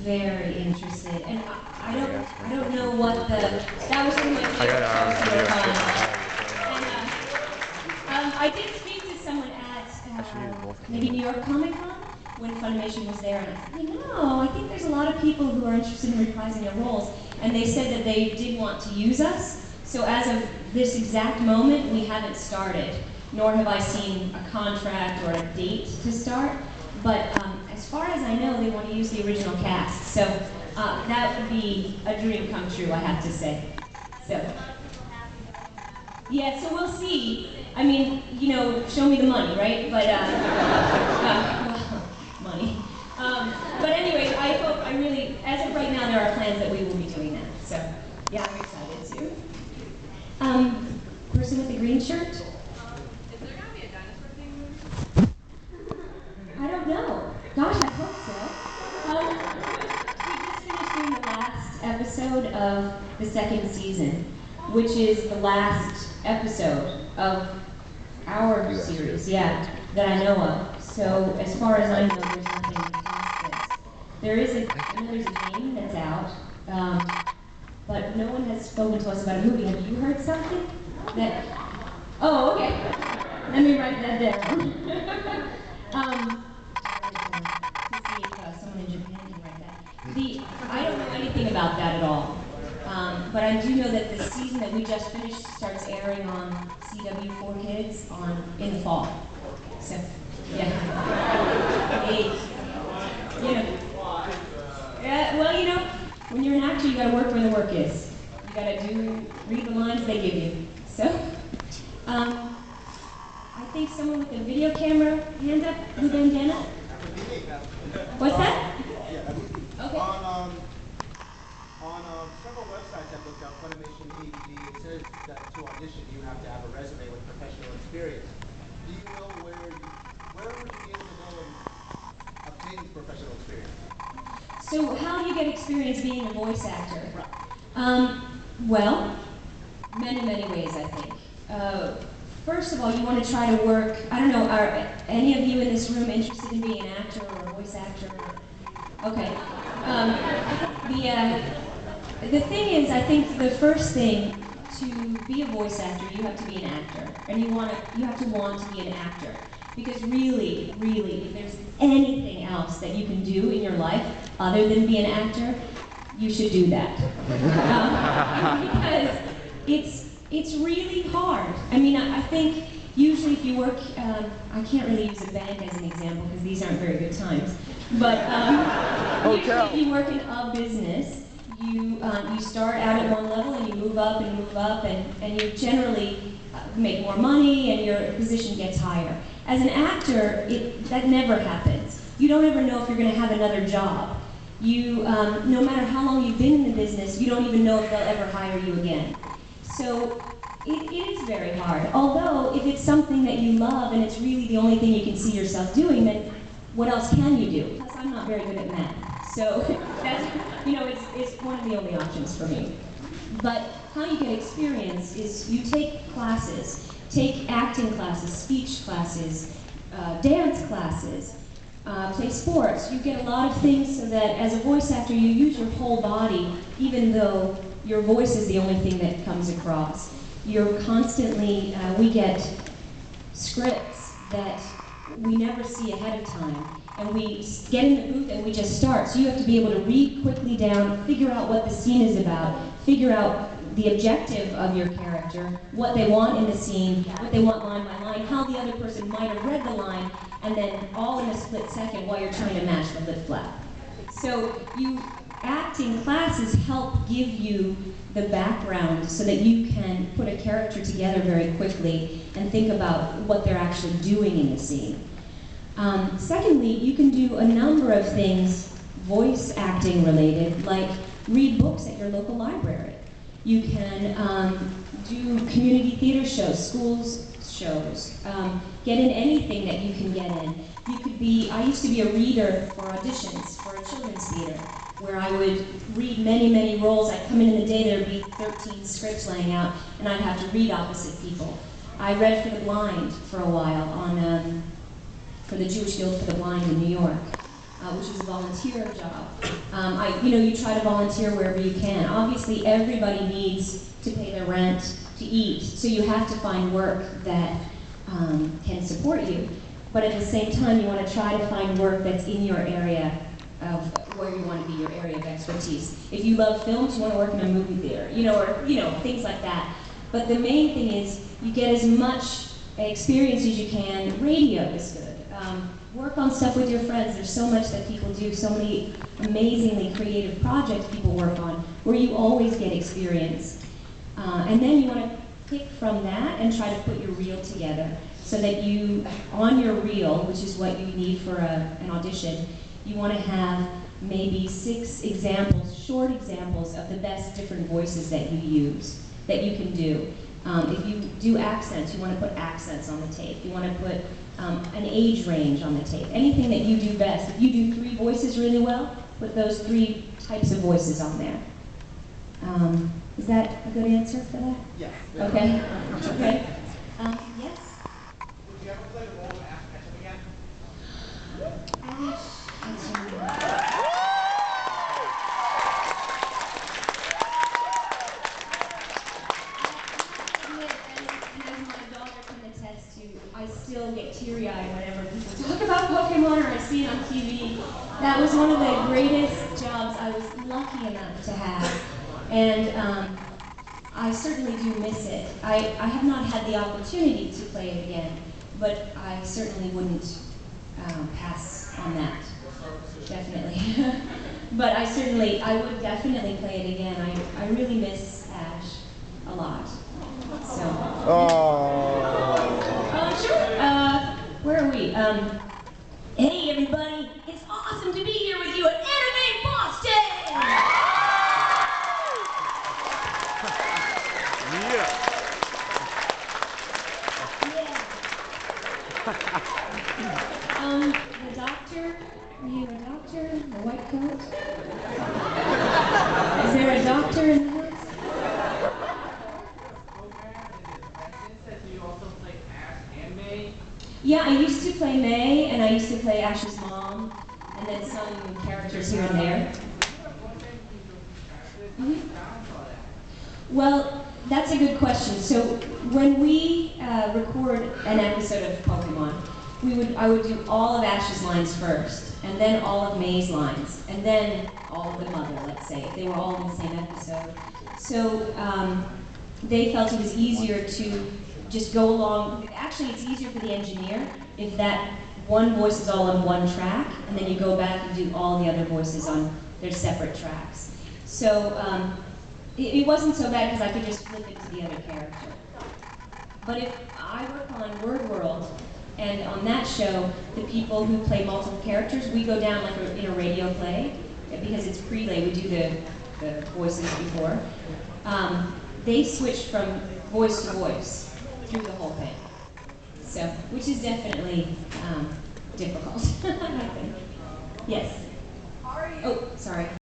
very interested, and I don't know what that was one of my favorite shows to work on. And I did speak to someone at maybe New York Comic Con when Funimation was there, and I said, I think there's a lot of people who are interested in reprising their roles, and they said that they did want to use us. So as of this exact moment, we haven't started, nor have I seen a contract or a date to start. But as far as I know, they want to use the original cast. So that would be a dream come true, I have to say. So, yeah, so we'll see. I mean, show me the money, right? But, well, money. But anyways, I really, as of right now, there are plans that we will be doing that. So, yeah, I'm excited too. Person with the green shirt? Is there going to be a dinosaur thing movie? I don't know. Gosh, I hope so. We just finished doing the last episode of the second season, which is the last episode of our series, that I know of. So as far as I know, there's nothing past this. There's a game that's out, but no one has spoken to us about a movie. Have you heard something? Oh, okay. Let me write that down. To see if someone in Japan can write that. I don't know anything about that at all. But I do know that the season that we just finished starts airing on CW4Kids in the fall. So, yeah. Well, when you're an actor, you got to work where the work is. You got to read the lines they give you. So, I think someone with a video camera, hand up, blue bandana. What's that? Okay. On several websites I've looked up, Funimation, AEG, it says that to audition you have to have a resume with professional experience. Do you know where would you be able to go and obtain professional experience? So how do you get experience being a voice actor? Well, many ways, I think. First of all, you want to try to work, I don't know, are any of you in this room interested in being an actor or a voice actor? Okay. The thing is, I think the first thing to be a voice actor, you have to be an actor. And you have to want to be an actor. Because really, if there's anything else that you can do in your life other than be an actor, you should do that. Because it's really hard. I mean, I think usually if you work, I can't really use a bank as an example because these aren't very good times. But usually if you work in a business, you start out at one level and you move up, and you generally make more money and your position gets higher. As an actor, that never happens. You don't ever know if you're going to have another job. No matter how long you've been in the business, you don't even know if they'll ever hire you again. So it is very hard. Although, if it's something that you love and it's really the only thing you can see yourself doing, then what else can you do? Plus, I'm not very good at math. So that's, it's one of the only options for me. But how you get experience is you take classes. Take acting classes, speech classes, dance classes, play sports. You get a lot of things so that as a voice actor you use your whole body even though your voice is the only thing that comes across. You're constantly, we get scripts that we never see ahead of time. And we get in the booth and we just start. So you have to be able to read quickly down, figure out what the scene is about, figure out the objective of your character, what they want in the scene, what they want line by line, how the other person might have read the line, and then all in a split second while you're trying to match the lip flap. So acting classes help give you the background so that you can put a character together very quickly and think about what they're actually doing in the scene. Secondly, you can do a number of things voice acting related, like read books at your local library. You can do community theater shows, schools shows, get in anything that you can get in. You could be, I used to be a reader for auditions for a children's theater, where I would read many roles. I'd come in the day, there'd be 13 scripts laying out, and I'd have to read opposite people. I read for the blind for a while for the Jewish Guild for the Blind in New York. which is a volunteer job. You try to volunteer wherever you can. Obviously, everybody needs to pay their rent, to eat, so you have to find work that can support you. But at the same time, you want to try to find work that's in your area of where you want to be, your area of expertise. If you love films, you want to work in a movie theater, or things like that. But the main thing is you get as much experience as you can. Radio is good. Work on stuff with your friends. There's so much that people do, so many amazingly creative projects people work on, where you always get experience. And then you want to pick from that and try to put your reel together, so that you, on your reel, which is what you need for an audition, you want to have maybe 6 examples, short examples of the best different voices that you use, that you can do. If you do accents, you want to put accents on the tape. You want to put an age range on the tape. Anything that you do best. If you do 3 voices really well, put those 3 types of voices on there. Is that a good answer for that? Yes. Okay. Okay. Yes? Would you ever play the role of Ash Ketchum again? Ash Ketchum. I still get teary-eyed whenever people talk about Pokemon or I see it on TV. That was one of the greatest jobs I was lucky enough to have. And I certainly do miss it. I have not had the opportunity to play it again, but I certainly wouldn't pass on that. Definitely. But I would definitely play it again. I really miss Ash a lot. So. Sure. Where are we? Hey everybody, it's awesome to be here with you at Anime Boston! The doctor, are you a doctor? The white coat? Is there a doctor in the house? Yeah, I used to play May, and I used to play Ash's mom, and then some characters here and there. Well, that's a good question. So when we record an episode of Pokemon, I would do all of Ash's lines first, and then all of May's lines, and then all of the mother, let's say, if they were all in the same episode. So they felt it was easier to just go along. Actually, it's easier for the engineer if that one voice is all on one track, and then you go back and do all the other voices on their separate tracks. So it wasn't so bad because I could just flip it to the other character. But if I work on Word World, and on that show, the people who play multiple characters, we go down like in a radio play, because it's prelay, we do the voices before. They switch from voice to voice through the whole thing. So, which is definitely difficult, I think. Yes? Oh, sorry.